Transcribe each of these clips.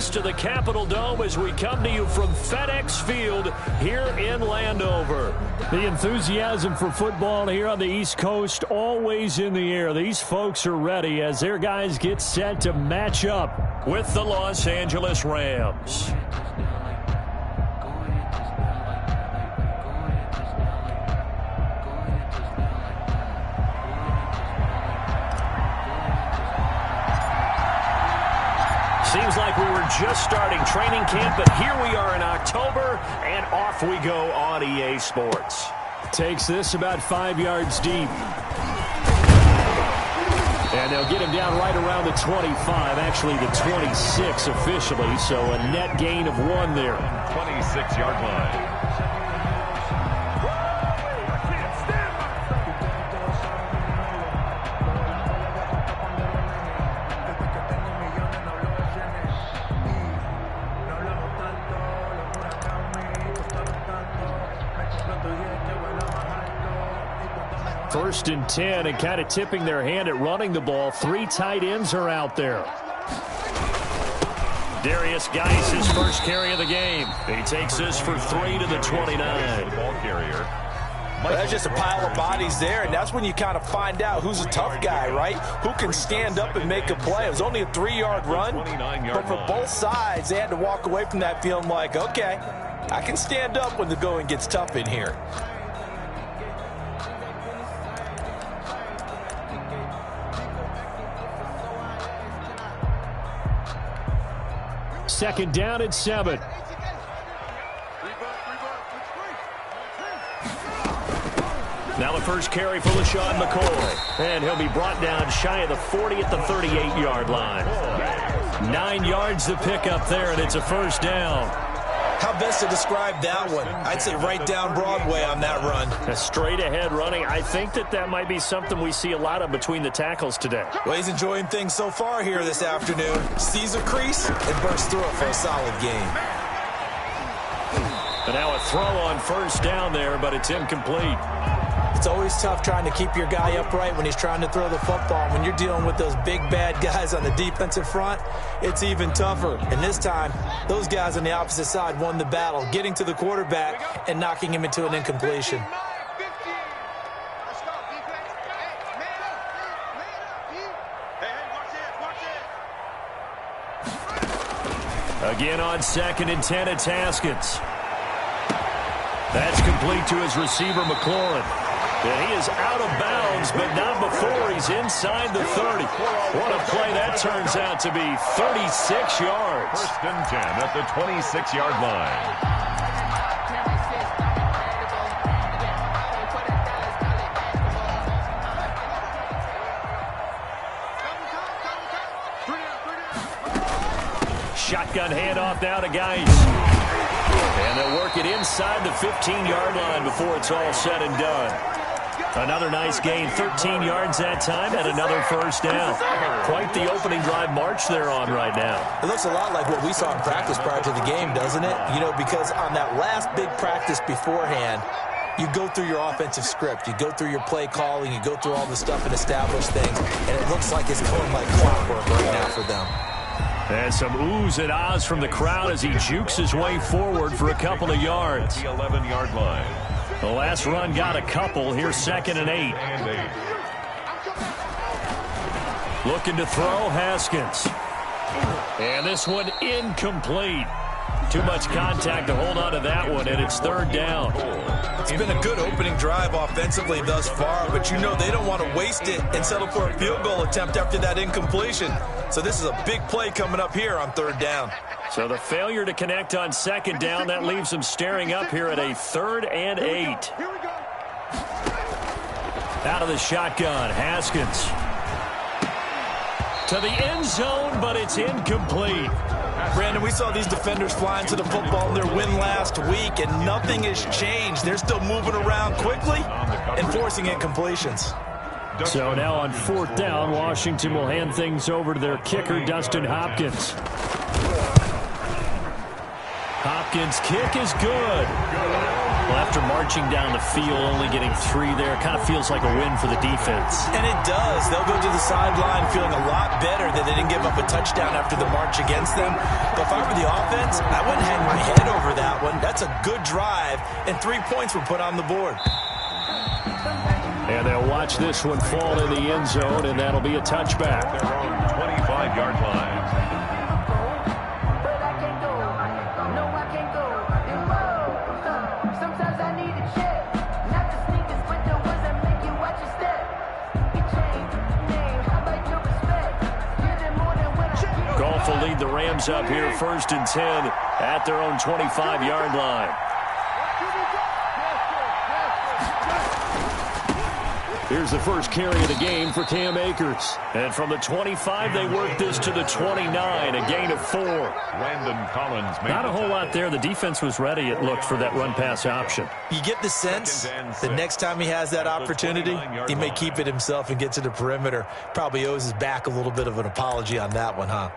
close to the Capitol Dome as we come to you from FedEx Field here in Landover. The enthusiasm for football here on the East Coast always in the air. These folks are ready as their guys get set to match up with the Los Angeles Rams. Seems like we were just starting training camp, but here we are in October, and off we go on EA Sports. Takes this about 5 yards deep. And they'll get him down right around the 25, actually the 26 officially, so a net gain of 1 there. 26-yard line. First and 10, and kind of tipping their hand at running the ball. 3 tight ends are out there. Darius Geis, his first carry of the game. He takes this for 3 to the 29. Ball carrier. Well, that's just a pile of bodies there, and that's when you kind of find out who's a tough guy, right? Who can stand up and make a play. It was only a 3-yard run, but for both sides, they had to walk away from that feeling like, okay, I can stand up when the going gets tough in here. Second down at 7. Now the first carry for LaShawn McCoy. And he'll be brought down shy of the 40 at the 38-yard line. 9 yards to pick up there, and it's a first down. How best to describe that one? I'd say right down Broadway on that run. A straight-ahead running. I think that might be something we see a lot of between the tackles today. Well, he's enjoying things so far here this afternoon. Sees a crease and bursts through it for a solid game. And now a throw on first down there, but it's incomplete. It's always tough trying to keep your guy upright when he's trying to throw the football. When you're dealing with those big, bad guys on the defensive front, it's even tougher. And this time, those guys on the opposite side won the battle, getting to the quarterback and knocking him into an incompletion. Again on 2nd and 10, it's Haskins. That's complete to his receiver, McLaurin. And he is out of bounds, but not before he's inside the 30. What a play that turns out to be. 36 yards. First and 10 at the 26-yard line. Shotgun handoff now to Geis. And they'll work it inside the 15-yard line before it's all said and done. Another nice gain, 13 yards that time, and another first down. Quite the opening drive march they're on right now. It looks a lot like what we saw in practice prior to the game, doesn't it? You know, because on that last big practice beforehand, you go through your offensive script. You go through your play calling. You go through all the stuff and establish things. And it looks like it's going like clockwork right now for them. And some oohs and ahs from the crowd as he jukes his way forward for a couple of yards. The 11-yard line. The last run got a couple. Here's 2nd and 8. Looking to throw, Haskins. And this one incomplete. Too much contact to hold on to that one, and it's 3rd down. It's been a good opening drive offensively thus far, but you know they don't want to waste it and settle for a field goal attempt after that incompletion. So this is a big play coming up here on 3rd down. So the failure to connect on 2nd down, that leaves them staring up here at a 3rd and 8. Out of the shotgun, Haskins. To the end zone, but it's incomplete. Brandon, we saw these defenders flying to the football in their win last week, and nothing has changed. They're still moving around quickly and forcing incompletions. So now on 4th down, Washington will hand things over to their kicker, Dustin Hopkins. Hopkins' kick is good. Well, after marching down the field, only getting 3 there, kind of feels like a win for the defense. And it does. They'll go to the sideline feeling a lot better that they didn't give up a touchdown after the march against them. But if I were the offense, I wouldn't hang my head over that one. That's a good drive, and 3 points were put on the board. And they'll watch this one fall in the end zone, and that'll be a touchback. Their own 25-yard line. Goff will lead the Rams up here 1st and 10 at their own 25-yard line. Here's the first carry of the game for Cam Akers. And from the 25, they work this to the 29, a gain of 4. Landon Collins. Not a whole lot there. The defense was ready, it looked, for that run-pass option. You get the sense that next time he has that opportunity, he may keep it himself and get to the perimeter. Probably owes his back a little bit of an apology on that one, huh?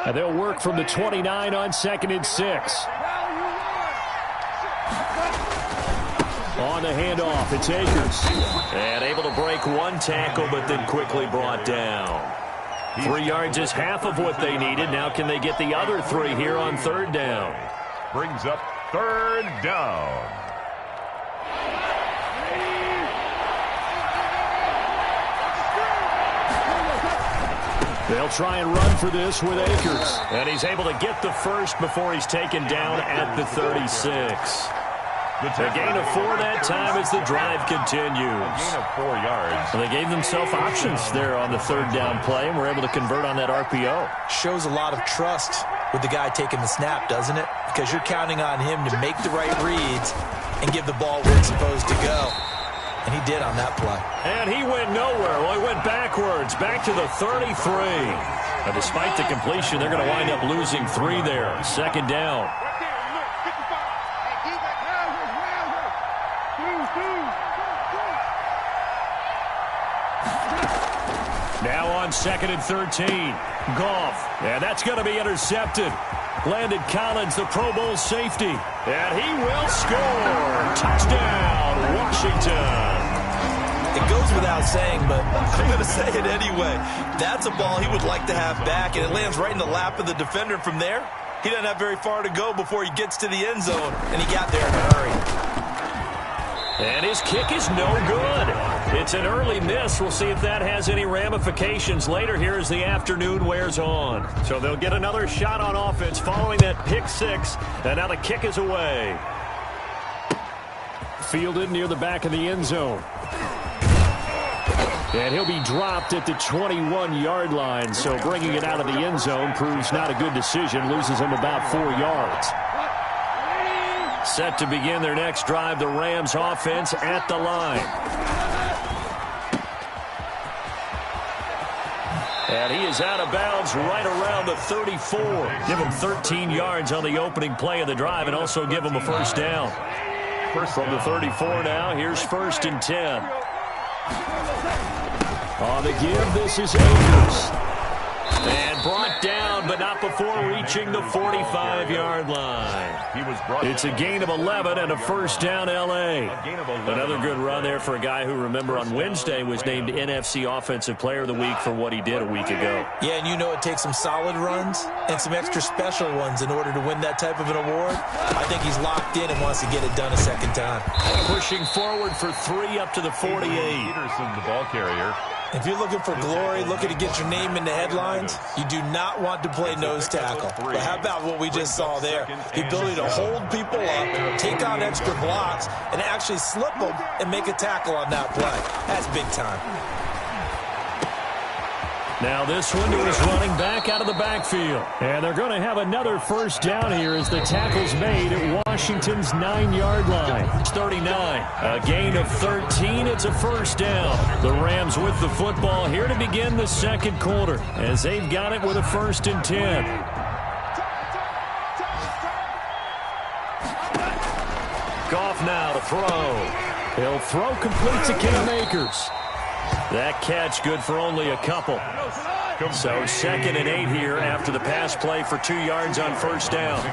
And they'll work from the 29 on 2nd and 6. On the handoff, it's Akers. And able to break 1 tackle, but then quickly brought down. 3 yards is half of what they needed. Now can they get the other 3 here on 3rd down? Brings up 3rd down. They'll try and run for this with Akers. And he's able to get the first before he's taken down at the 36. A gain of 4 that time as the drive continues. Gain of 4 yards. Well, they gave themselves options there on the 3rd down play, and were able to convert on that RPO. Shows a lot of trust with the guy taking the snap, doesn't it? Because you're counting on him to make the right reads and give the ball where it's supposed to go. And he did on that play. And he went nowhere. Well, he went backwards, back to the 33. But despite the completion, they're going to wind up losing 3 there. 2nd down. Now on 2nd and 13. Goff. And that's going to be intercepted. Landon Collins, the Pro Bowl safety. And he will score. Touchdown, Washington. It goes without saying, but I'm going to say it anyway. That's a ball he would like to have back, and it lands right in the lap of the defender. From there, he doesn't have very far to go before he gets to the end zone, and he got there in a hurry. And his kick is no good. It's an early miss. We'll see if that has any ramifications later here as the afternoon wears on. So they'll get another shot on offense following that pick 6, and now the kick is away. Fielded near the back of the end zone. And he'll be dropped at the 21-yard line, so bringing it out of the end zone proves not a good decision, loses him about 4 yards. Set to begin their next drive, the Rams offense at the line. And he is out of bounds right around the 34. Give him 13 yards on the opening play of the drive and also give him a 1st down. From the 34 now, here's 1st and 10. On the give, this is Akers. And brought down, but not before reaching the 45-yard line. It's a gain of 11 and a 1st down, L.A. Another good run there for a guy who, remember, on Wednesday was named NFC Offensive Player of the Week for what he did a week ago. Yeah, and you know it takes some solid runs and some extra special ones in order to win that type of an award. I think he's locked in and wants to get it done a 2nd time. Pushing forward for 3 up to the 48. Peterson, the ball carrier. If you're looking for glory, looking to get your name in the headlines, you do not want to play nose tackle. But how about what we just saw there? The ability to hold people up, take on extra blocks, and actually slip them and make a tackle on that play. That's big time. Now this one to his running back out of the backfield. And they're going to have another 1st down here as the tackle's made at Washington's 9-yard line. It's 39. A gain of 13. It's a 1st down. The Rams with the football here to begin the 2nd quarter as they've got it with a 1st and 10. Goff now to throw. He'll throw complete to Cam Akers. That catch good for only a couple. So 2nd and 8 here after the pass play for 2 yards on first down.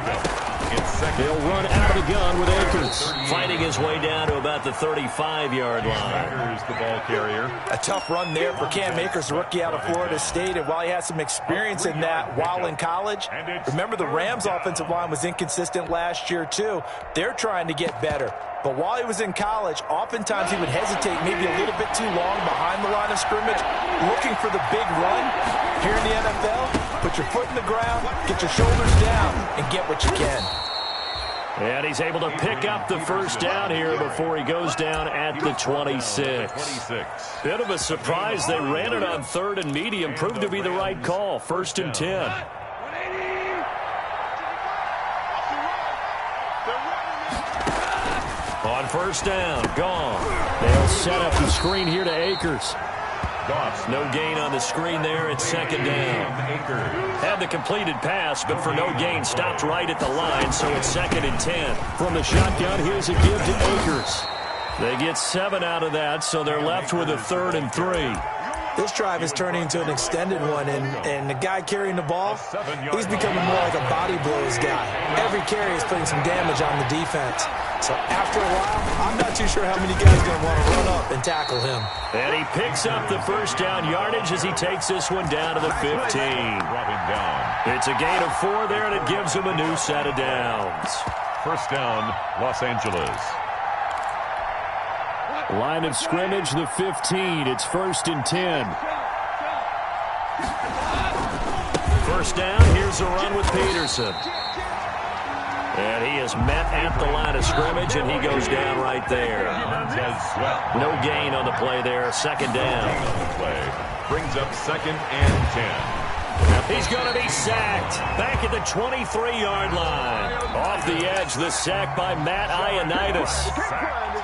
They'll run out of the gun with Akers, fighting his way down to about the 35-yard line. Akers, the ball carrier. A tough run there for Cam Akers, rookie out of Florida State. And while he had some experience in that while in college, remember the Rams' offensive line was inconsistent last year too. They're trying to get better. But while he was in college, oftentimes he would hesitate maybe a little bit too long behind the line of scrimmage, looking for the big run. Here in the NFL, put your foot in the ground, get your shoulders down, and get what you can. And he's able to pick up the first down here before he goes down at the 26. Bit of a surprise. They ran it on 3rd and medium. Proved to be the right call. 1st and 10. On first down, gone. They'll set up the screen here to Akers. No gain on the screen there. It's 2nd down. Had the completed pass, but for no gain, stopped right at the line, so it's 2nd and 10. From the shotgun, here's a give to Akers. They get 7 out of that, so they're left with a 3rd and 3. This drive is turning into an extended one, and the guy carrying the ball, he's becoming more like a body blows guy. Every carry is putting some damage on the defense. So after a while, I'm not too sure how many guys are going to want to run up and tackle him. And he picks up the first down yardage as he takes this one down to the 15. It's a gain of 4 there, and it gives him a new set of downs. First down, Los Angeles. Line of scrimmage, the 15. It's 1st and 10. First down, here's a run with Peterson. And he is met at the line of scrimmage, and he goes down right there. No gain on the play there. 2nd down. Brings up 2nd and 10. He's going to be sacked. Back at the 23-yard line. Off the edge, the sack by Matt Ioannidis.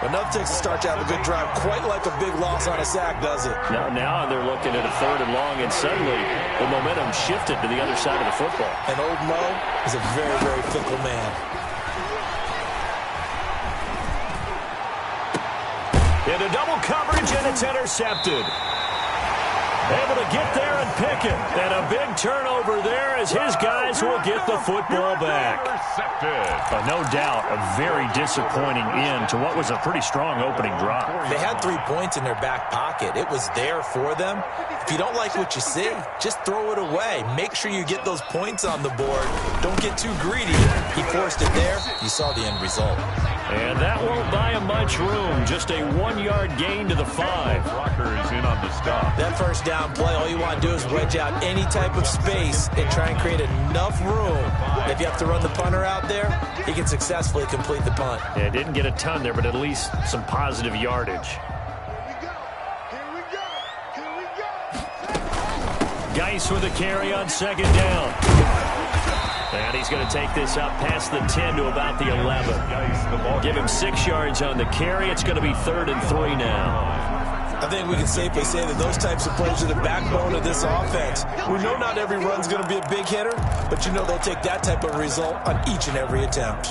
Enough takes to start to have a good drive. Quite like a big loss on a sack, does it? Now they're looking at a 3rd and long, and suddenly the momentum shifted to the other side of the football. And old Mo is a very, very fickle man. Into double coverage, and it's intercepted. Able to get there and pick it. And a big turnover there as his guys will get the football back. No doubt, a very disappointing end to what was a pretty strong opening drive. They had 3 points in their back pocket. It was there for them. If you don't like what you see, just throw it away. Make sure you get those points on the board. Don't get too greedy. He forced it there. You saw the end result. And that won't buy him much room. Just a 1-yard gain to the 5. Rocker is in on the stop. That first down play, all you want to do is wedge out any type of space and try and create enough room. If you have to run the punter out there, he can successfully complete the punt. Yeah, didn't get a ton there, but at least some positive yardage. Geis with a carry on 2nd down. And he's going to take this up past the 10 to about the 11. Give him 6 yards on the carry. It's going to be 3rd and 3 now. I think we can safely say that those types of plays are the backbone of this offense. We know not every run's going to be a big hitter, but you know they'll take that type of result on each and every attempt.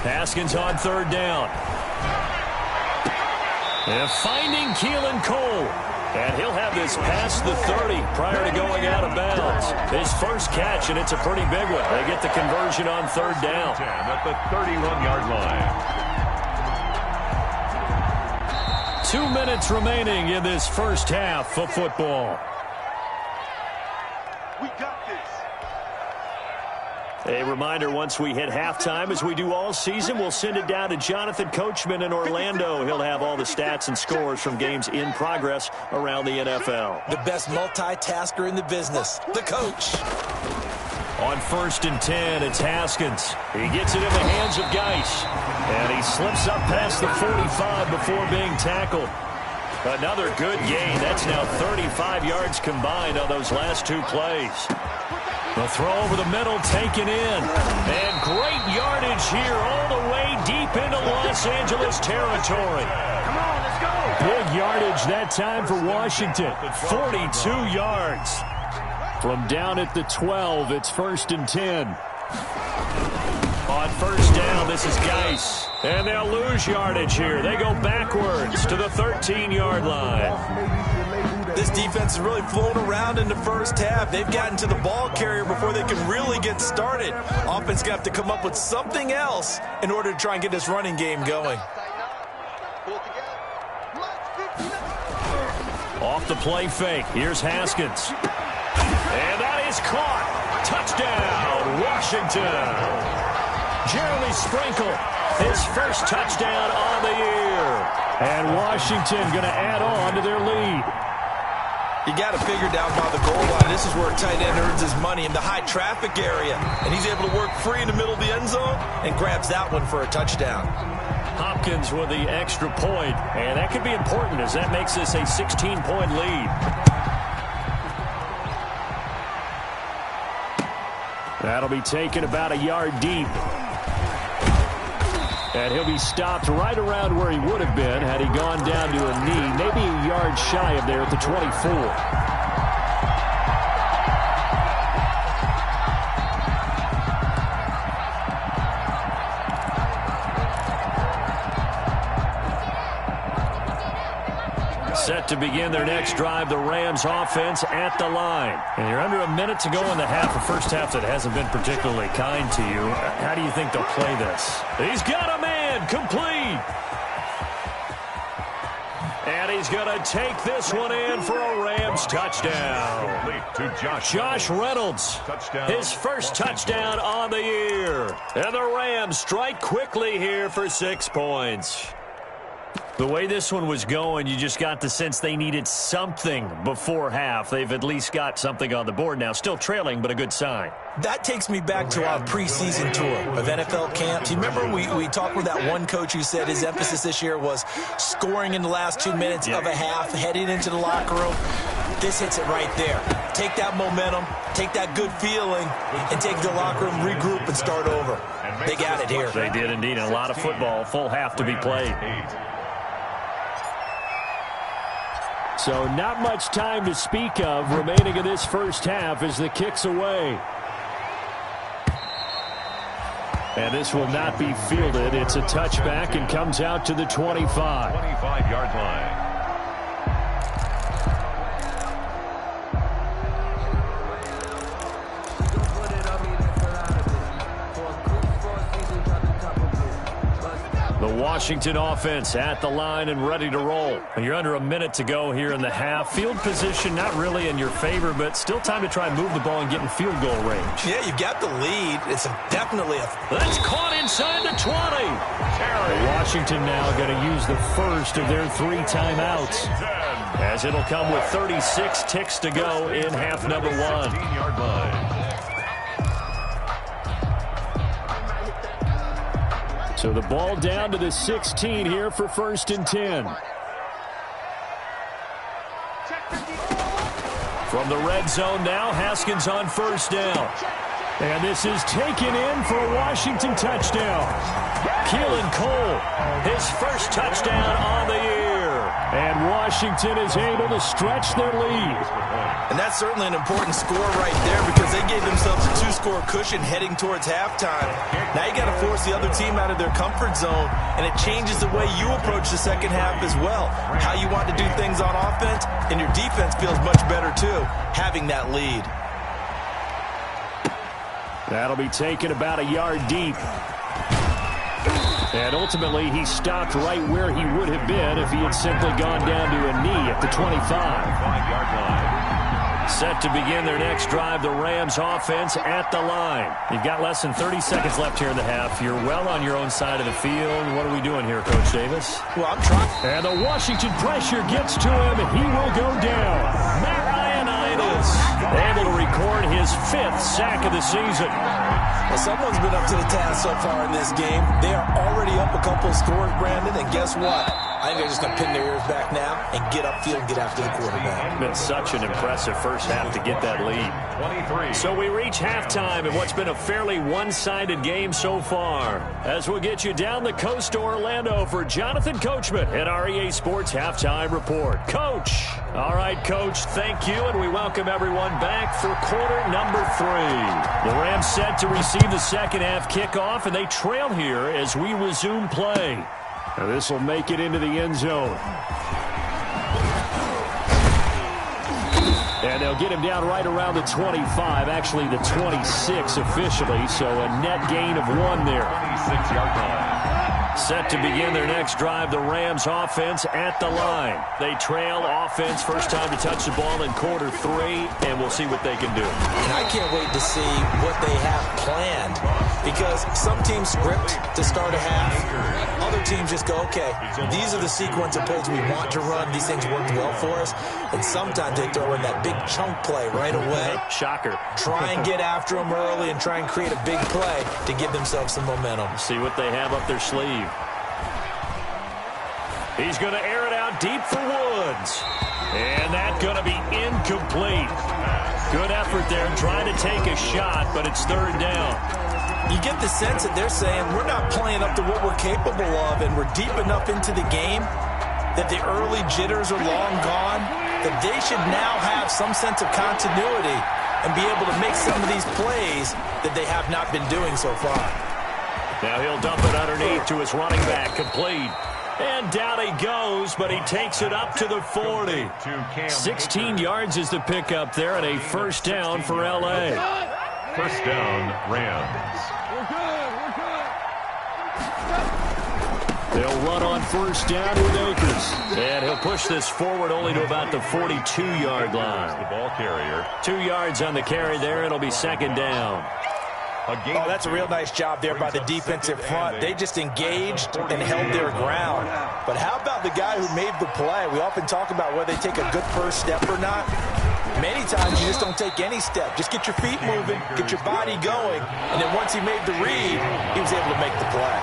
Haskins on 3rd down. And finding Keelan Cole. And he'll have this past the 30 prior to going out of bounds. His first catch, and it's a pretty big one. They get the conversion on 3rd down. At the 31-yard line. 2 minutes remaining in this first half of football. We got this. A reminder, once we hit halftime, as we do all season, we'll send it down to Jonathan Coachman in Orlando. He'll have all the stats and scores from games in progress around the NFL. The best multitasker in the business, the coach. On 1st and 10, it's Haskins. He gets it in the hands of Geis. And he slips up past the 45 before being tackled. Another good gain. That's now 35 yards combined on those last 2 plays. The throw over the middle taken in. And great yardage here all the way deep into Los Angeles territory. Come on, let's go. Big yardage that time for Washington. 42 yards. From down at the 12, it's 1st and 10. On first down, this is Geis. And they'll lose yardage here. They go backwards to the 13-yard line. This defense has really flown around in the first half. They've gotten to the ball carrier before they can really get started. Offense going to have to come up with something else in order to try and get this running game going. Off the play fake. Here's Haskins. And that is caught. Touchdown, Washington. Jeremy Sprinkle, his first touchdown on the year. And Washington going to add on to their lead. You got to figure down by the goal line. This is where a tight end earns his money in the high traffic area. And he's able to work free in the middle of the end zone and grabs that one for a touchdown. Hopkins with the extra point. And that could be important as that makes this a 16-point lead. That'll be taken about a yard deep. And he'll be stopped right around where he would have been had he gone down to a knee, maybe a yard shy of there at the 24. Set to begin their next drive, the Rams offense at the line. And you're under a minute to go in the half, a first half that hasn't been particularly kind to you. How do you think they'll play this? He's got a man, complete. And he's going to take this one in for a Rams touchdown. Josh Reynolds, his first touchdown on the year. And the Rams strike quickly here for 6 points. The way this one was going, you just got the sense they needed something before half. They've at least got something on the board now. Still trailing, but a good sign. That takes me back to our preseason tour of NFL camps. You remember we talked with that one coach who said his emphasis this year was scoring in the last 2 minutes of a half, heading into the locker room. This hits it right there. Take that momentum, take that good feeling, and take the locker room, regroup, and start over. They got it here. They did indeed, and a lot of football, full half to be played. So not much time to speak of remaining in this first half as the kick's away. And this will not be fielded. It's a touchback and comes out to the 25. 25-yard line. The Washington offense at the line and ready to roll. And you're under a minute to go here in the half. Field position not really in your favor, but still time to try and move the ball and get in field goal range. Yeah, you've got the lead. It's definitely a... That's caught inside the 20. Washington now going to use the first of their 3 timeouts, as it'll come with 36 ticks to go in half number 1. 15-yard line. So the ball down to the 16 here for 1st and 10. From the red zone now, Haskins on 1st down. And this is taken in for a Washington touchdown. Keelan Cole, his first touchdown on the year. And Washington is able to stretch their lead. And that's certainly an important score right there because they gave themselves a 2-score cushion heading towards halftime. Now you got to force the other team out of their comfort zone, and it changes the way you approach the second half as well. How you want to do things on offense, and your defense feels much better too, having that lead. That'll be taken about a yard deep. And ultimately, he stopped right where he would have been if he had simply gone down to a knee at the 25. 5-yard line. Set to begin their next drive, the Rams offense at the line. You've got less than 30 seconds left here in the half. You're well on your own side of the field. What are we doing here, Coach Davis? Well, I'm trying. And the Washington pressure gets to him. He will go down. Matt Ioannidis able to record his 5th sack of the season. Well, someone's been up to the task so far in this game. They are already up a couple of scores, Brandon, and guess what? I I think they're just going to pin their ears back now and get upfield and get after the quarterback. Been such an impressive first half to get that lead. 23. So we reach halftime in what's been a fairly one-sided game so far. As we'll get you down the coast to Orlando for Jonathan Coachman at our EA Sports Halftime Report. Coach. All right, Coach, thank you, and we welcome everyone back for quarter number 3. The Rams set to receive the second half kickoff, and they trail here as we resume play. Now this will make it into the end zone. And they'll get him down right around the 25, actually the 26 officially, so a net gain of 1 there. 26-yard line. Set to begin their next drive, the Rams offense at the line. They trail offense, first time to touch the ball in quarter 3, and we'll see what they can do. And I can't wait to see what they have planned, because some teams script to start a half. Other teams just go, okay, these are the sequence of plays we want to run. These things worked well for us. And sometimes they throw in that big chunk play right away. Shocker. Try and get after them early and try and create a big play to give themselves some momentum. See what they have up their sleeve. He's going to air it out deep for Woods. And that's going to be incomplete. Good effort there trying to take a shot, but it's third down. You get the sense that they're saying we're not playing up to what we're capable of, and we're deep enough into the game that the early jitters are long gone, that they should now have some sense of continuity and be able to make some of these plays that they have not been doing so far. Now he'll dump it underneath to his running back, complete. And down he goes, but he takes it up to the 40. 16 yards is the pickup there, and a first down for L.A. First down, Rams. They'll run on first down with Akers. And he'll push this forward only to about the 42-yard line. The ball carrier. 2 yards on the carry there. It'll be second down. Oh, that's a real nice job there by the defensive front. They just engaged and held their ground. But how about the guy who made the play? We often talk about whether they take a good first step or not. Many times you just don't take any step. Just get your feet moving, get your body going, and then once he made the read, he was able to make the play.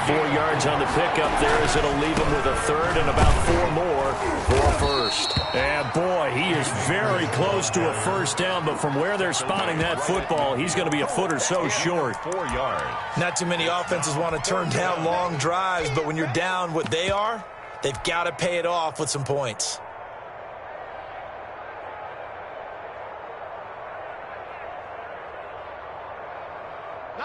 4 yards on the pickup there as it'll leave him with a third and about 4 more for a first. And boy, he is very close to a first down, but from where they're spotting that football, he's going to be a foot or so short. 4 yards. Not too many offenses want to turn down long drives, but when you're down what they are, they've got to pay it off with some points.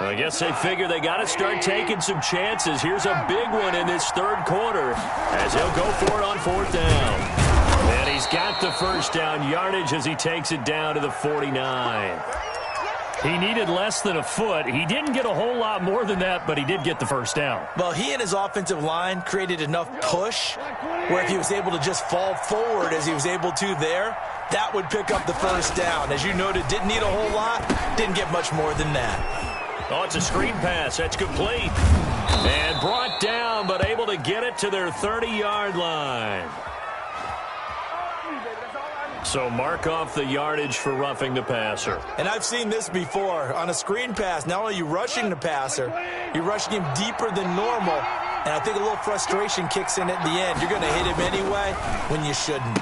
I guess they figure they got to start taking some chances. Here's a big one in this third quarter as he'll go for it on fourth down. And he's got the first down yardage as he takes it down to the 49. He needed less than a foot. He didn't get a whole lot more than that, but he did get the first down. Well, he and his offensive line created enough push where if he was able to just fall forward as he was able to there, that would pick up the first down. As you noted, didn't need a whole lot, didn't get much more than that. Oh, it's a screen pass. That's complete. And brought down, but able to get it to their 30-yard line. So mark off the yardage for roughing the passer. And I've seen this before. On a screen pass, not only are you rushing the passer, you're rushing him deeper than normal. And I think a little frustration kicks in at the end. You're going to hit him anyway when you shouldn't.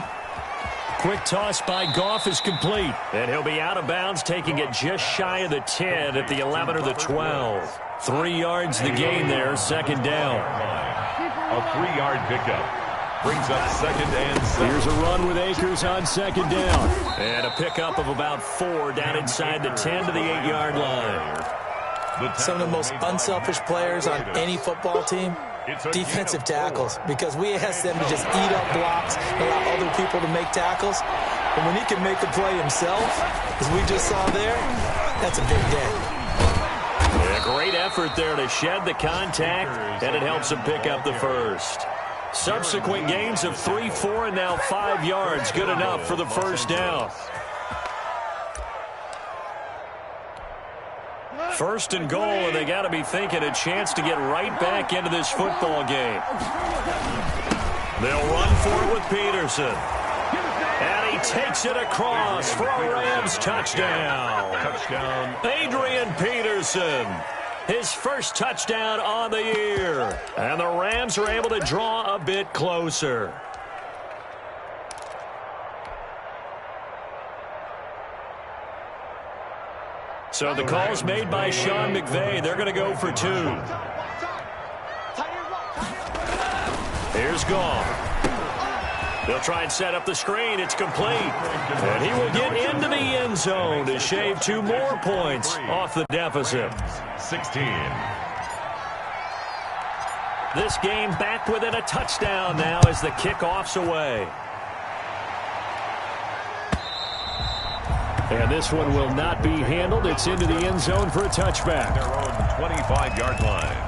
Quick toss by Goff is complete. And he'll be out of bounds, taking it just shy of the 10 at the 11 or the 12. 3 yards the gain there, second down. A 3-yard pickup. Brings up second and 7. Here's a run with Akers on second down. And a pickup of about 4 down inside the 10 to the 8-yard line. Some of the most unselfish players on any football team, defensive tackles, because we ask them to just eat up blocks, allow other people to make tackles. And when he can make a play himself, as we just saw there, that's a big day. Yeah, great effort there to shed the contact, and it helps him pick up the first. Subsequent gains of 3, 4, and now 5 yards. Good enough for the first down. First and goal, and they got to be thinking a chance to get right back into this football game. They'll run for it with Peterson. And he takes it across for a Rams touchdown. Adrian Peterson. his first touchdown on the year. And the Rams are able to draw a bit closer. So the call's made by Sean McVay. They're going to go for 2. Here's Goff. They'll try and set up the screen. It's complete. And he will get into the end zone to shave 2 more points off the deficit. 16. This game back within a touchdown now as the kickoff's away. And this one will not be handled. It's into the end zone for a touchback. Their own 25-yard line.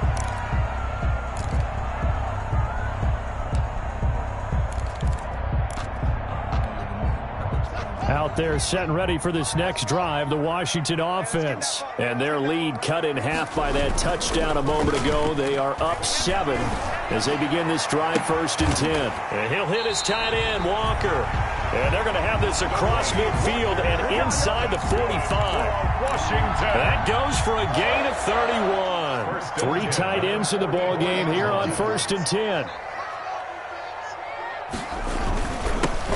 Out there set and ready for this next drive, the Washington offense. And their lead cut in half by that touchdown a moment ago. They are up 7 as they begin this drive 1st and 10. And he'll hit his tight end, Walker. And they're going to have this across midfield and inside the 45. Washington. That goes for a gain of 31. 3 tight ends in the ball game here on 1st and 10.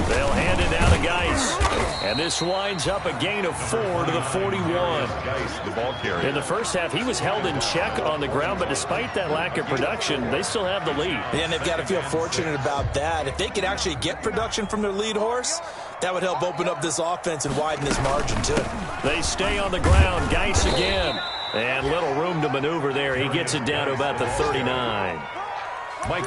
They'll hand it down to Geis. And this winds up a gain of 4 to the 41. Geis, the ball carrier. In the first half, he was held in check on the ground, but despite that lack of production, they still have the lead. And they've got to feel fortunate about that. If they could actually get production from their lead horse, that would help open up this offense and widen this margin, too. They stay on the ground. Geis again. And little room to maneuver there. He gets it down to about the 39.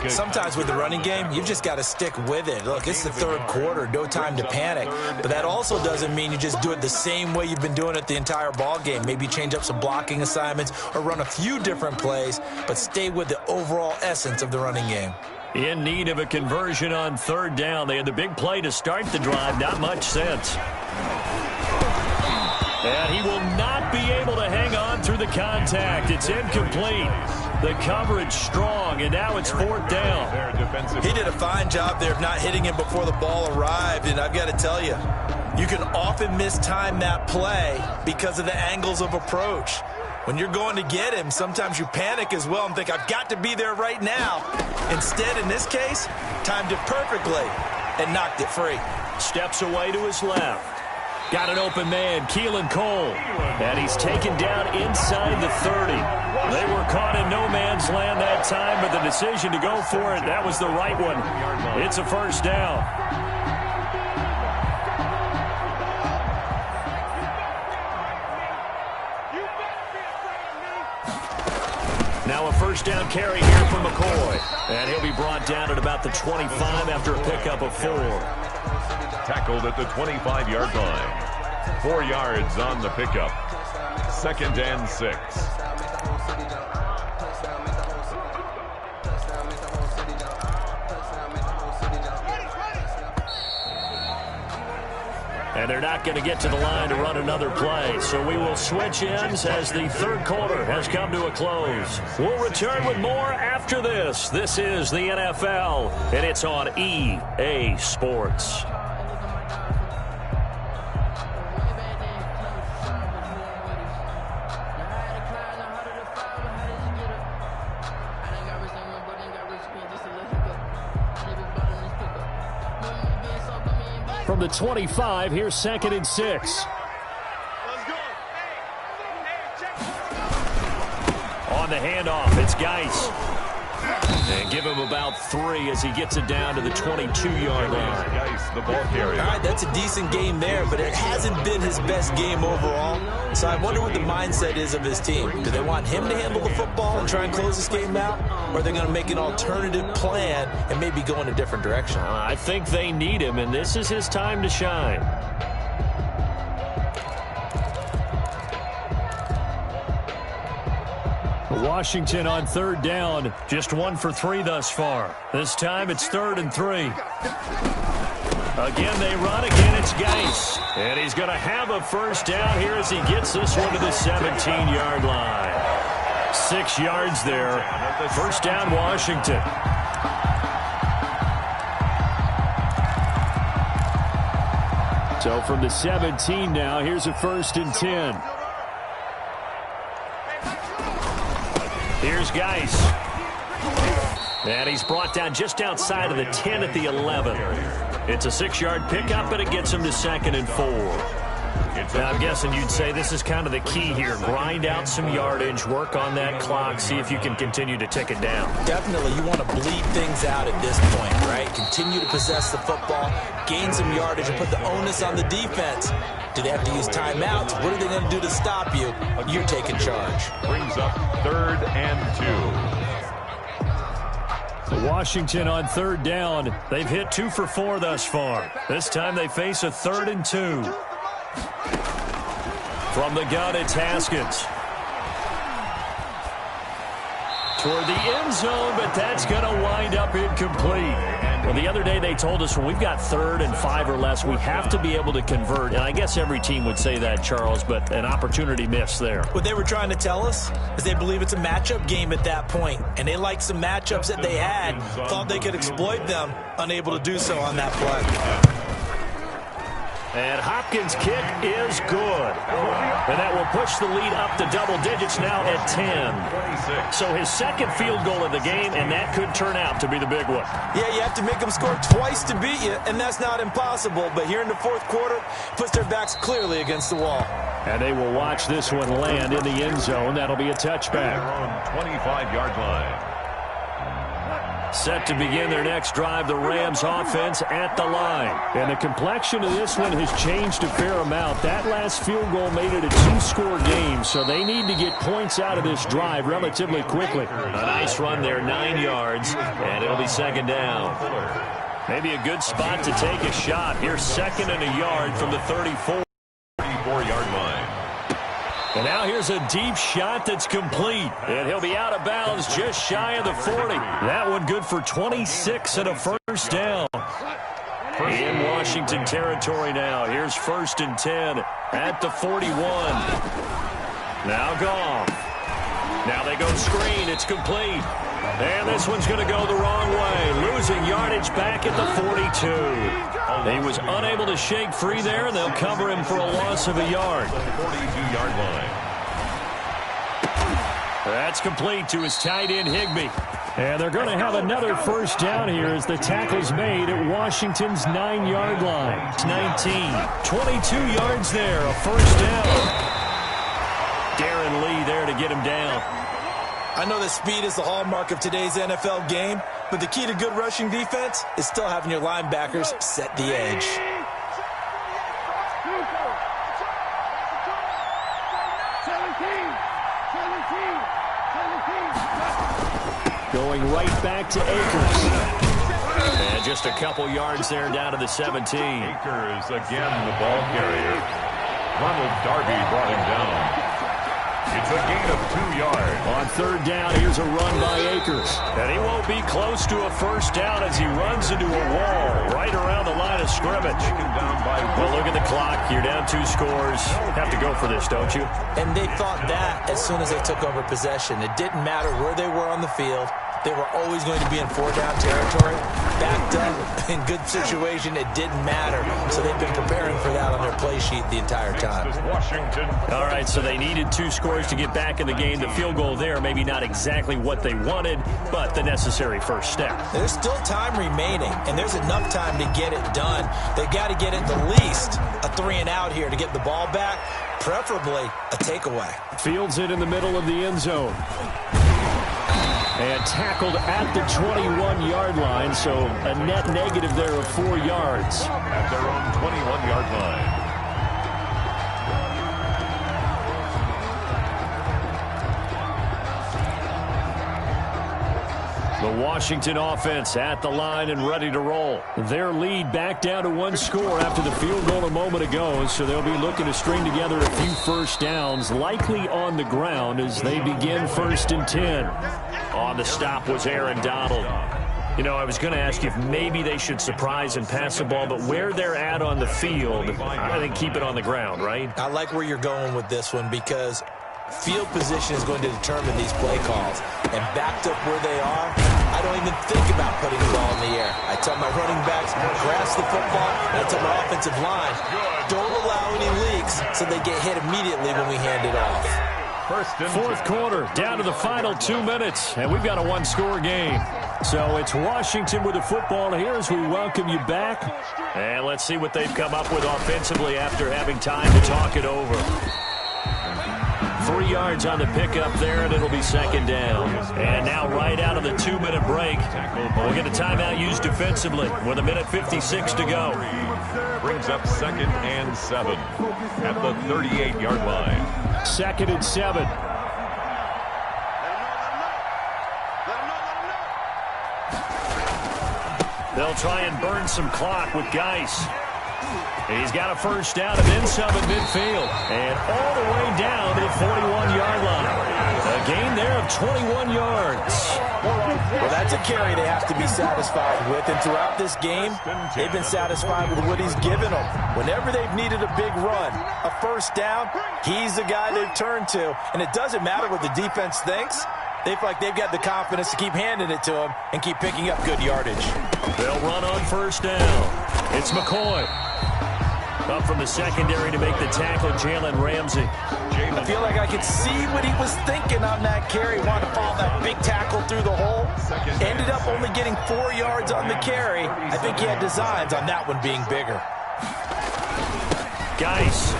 Sometimes with the running game, you've just got to stick with it. Look, it's the 3rd quarter, no time to panic. But that also doesn't mean you just do it the same way you've been doing it the entire ball game. Maybe change up some blocking assignments or run a few different plays, but stay with the overall essence of the running game. In need of a conversion on 3rd down. They had the big play to start the drive. Not much sense. And he will not be able to hang on through the contact. It's incomplete. The coverage strong, and now it's 4th down. He did a fine job there of not hitting him before the ball arrived, and I've got to tell you, you can often mistime that play because of the angles of approach. When you're going to get him, sometimes you panic as well and think, I've got to be there right now. Instead, in this case, timed it perfectly and knocked it free. Steps away to his left. Got an open man, Keelan Cole. And he's taken down inside the 30. They were caught in no man's land that time, but the decision to go for it, that was the right one. It's a 1st down. Now a 1st down carry here from McCoy. And he'll be brought down at about the 25 after a pickup of 4. Tackled at the 25-yard line. 4 yards on the pickup. 2nd and 6. And they're not going to get to the line to run another play. So we will switch ends as the 3rd quarter has come to a close. We'll return with more after this. This is the NFL, and it's on EA Sports. From the 25, here's 2nd and 6. On the handoff, it's Geis. And give him about 3 as he gets it down to the 22-yard line. Geis, the ball carrier. All right, that's a decent game there, but it hasn't been his best game overall. So I wonder what the mindset is of his team. Do they want him to handle the football and try and close this game out? Or are they going to make an alternative plan and maybe go in a different direction? I think they need him, and this is his time to shine. Washington on 3rd down, just 1 for 3 thus far. This time it's 3rd and 3. Again they run, again it's Geis. And he's going to have a 1st down here as he gets this one to the 17-yard line. 6 yards there. 1st down Washington. So from the 17 now, here's a 1st and 10. Here's Geis. And he's brought down just outside of the 10 at the 11. It's a 6-yard pickup, but it gets him to 2nd and 4. Now, I'm guessing you'd say this is kind of the key here. Grind out some yardage, work on that clock, see if you can continue to tick it down. Definitely, you want to bleed things out at this point, right? Continue to possess the football, gain some yardage, and put the onus on the defense. Do they have to use timeouts? What are they going to do to stop you? You're taking charge. Brings up 3rd and 2. Washington on 3rd down. They've hit 2 for 4 thus far. This time they face a 3rd and 2. From the gun, it's Haskins. Toward the end zone, but that's going to wind up incomplete. Well, the other day they told us when we've got 3rd and 5 or less, we have to be able to convert. And I guess every team would say that, Charles, but an opportunity missed there. What they were trying to tell us is they believe it's a matchup game at that point, and they liked some matchups that they had, thought they could exploit them, unable to do so on that play. And Hopkins' kick is good. And that will push the lead up to double digits now at 10. So his 2nd field goal of the game, and that could turn out to be the big one. Yeah, you have to make them score twice to beat you, and that's not impossible. But here in the 4th quarter, puts their backs clearly against the wall. And they will watch this one land in the end zone. That'll be a touchback. They're on 25-yard line. Set to begin their next drive, the Rams offense at the line. And the complexion of this one has changed a fair amount. That last field goal made it a 2-score game, so they need to get points out of this drive relatively quickly. A nice run there, 9 yards, and it'll be 2nd down. Maybe a good spot to take a shot. Here's 2nd and a yard from the 34-yard line. And now here's a deep shot that's complete. And he'll be out of bounds just shy of the 40. That one good for 26 and a 1st down. In Washington territory now. Here's 1st and 10 at the 41. Now Goff. Now they go screen. It's complete. And this one's going to go the wrong way. Losing yardage back at the 42. He was unable to shake free there, and they'll cover him for a loss of a yard. 42-yard line. That's complete to his tight end, Higbee. And they're going to have another 1st down here as the tackle's made at Washington's 9-yard line. It's 19. 22 yards there, a 1st down. Darren Lee there to get him down. I know that speed is the hallmark of today's NFL game, but the key to good rushing defense is still having your linebackers set the edge. Going right back to Akers. And just a couple yards there down to the 17. Akers again the ball carrier. Ronald Darby brought him down. It's a gain of 2 yards. On 3rd down, here's a run by Akers. And he won't be close to a 1st down as he runs into a wall right around the line of scrimmage. Well, look at the clock. You're down 2 scores. Have to go for this, don't you? And they thought that as soon as they took over possession. It didn't matter where they were on the field. They were always going to be in 4-down territory. Backed up, in good situation, it didn't matter. So they've been preparing for that on their play sheet the entire time. Washington. All right, so they needed 2 scores to get back in the game. The field goal there, maybe not exactly what they wanted, but the necessary 1st step. There's still time remaining, and there's enough time to get it done. They've got to get at the least a 3-and-out here to get the ball back, preferably a takeaway. Fields it in the middle of the end zone. And tackled at the 21-yard line, so a net negative there of 4 yards. At their own 21-yard line. The Washington offense at the line and ready to roll. Their lead back down to 1 score after the field goal a moment ago, so they'll be looking to string together a few 1st downs, likely on the ground as they begin 1st and 10. On the stop was Aaron Donald. You know, I was going to ask you if maybe they should surprise and pass the ball, but where they're at on the field, I think keep it on the ground, right? I like where you're going with this one because field position is going to determine these play calls. And backed up where they are, I don't even think about putting the ball in the air. I tell my running backs, grasp the football, and I tell my offensive line, don't allow any leaks so they get hit immediately when we hand it off. Fourth quarter, down to the final 2 minutes, and we've got a one-score game. So it's Washington with the football here as we welcome you back. And let's see what they've come up with offensively after having time to talk it over. 3 yards on the pickup there, and it'll be second down. And now right out of the 2-minute break, we'll get a timeout used defensively with 1:56 to go. Brings up 2nd and 7 at the 38-yard line. 2nd and 7. They'll try and burn some clock with Geis. He's got a first down and then some at midfield. And all the way down to the 41-yard line. A gain there of 21 yards. Well, that's a carry they have to be satisfied with. And throughout this game, they've been satisfied with what he's given them. Whenever they've needed a big run, a first down, he's the guy they've turned to. And it doesn't matter what the defense thinks. They feel like they've got the confidence to keep handing it to him and keep picking up good yardage. They'll run on first down. It's McCoy. Up from the secondary to make the tackle, Jalen Ramsey. I feel like I could see what he was thinking on that carry. Wanted to follow that big tackle through the hole. Ended up only getting 4 yards on the carry. I think he had designs on that one being bigger. Geis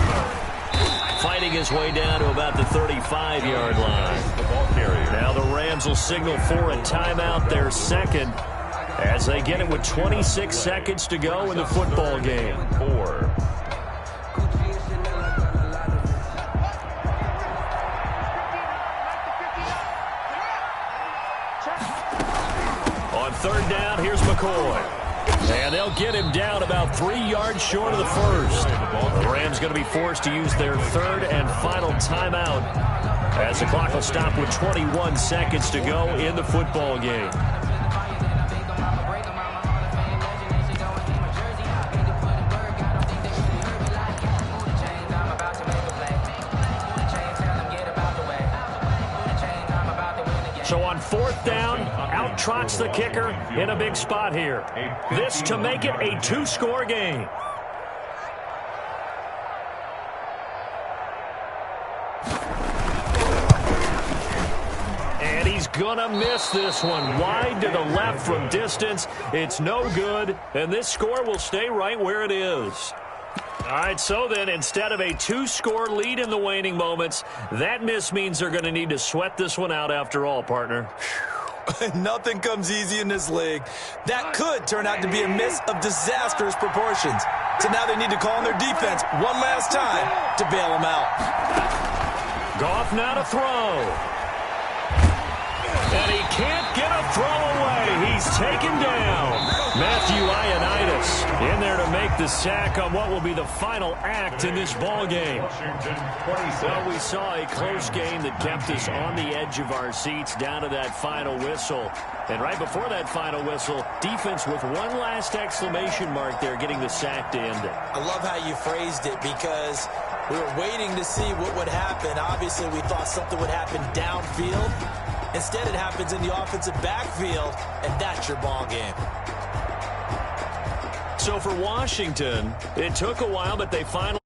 fighting his way down to about the 35-yard line. Now the Rams will signal for a timeout, their second, as they get it with 26 seconds to go in the football game. 4. On third down, here's McCoy. And they'll get him down about 3 yards short of the first. The Rams going to be forced to use their third and final timeout as the clock will stop with 21 seconds to go in the football game. So on fourth down, out trots the kicker in a big spot here. This to make it a 2-score game. And he's gonna miss this one. Wide to the left from distance. It's no good, and this score will stay right where it is. All right, so then instead of a 2-score lead in the waning moments, that miss means they're going to need to sweat this one out after all, partner. Nothing comes easy in this league. That could turn out to be a miss of disastrous proportions. So now they need to call on their defense one last time to bail them out. Goff now to throw. And he can't get a throw away. He's taken down. Matthew Ioannidis in there to make the sack on what will be the final act in this ball game. Well, we saw a close game that kept us on the edge of our seats down to that final whistle. And right before that final whistle, defense with one last exclamation mark there, getting the sack to end it. I love how you phrased it because we were waiting to see what would happen. Obviously, we thought something would happen downfield. Instead, it happens in the offensive backfield, and that's your ball game. So for Washington, it took a while, but they finally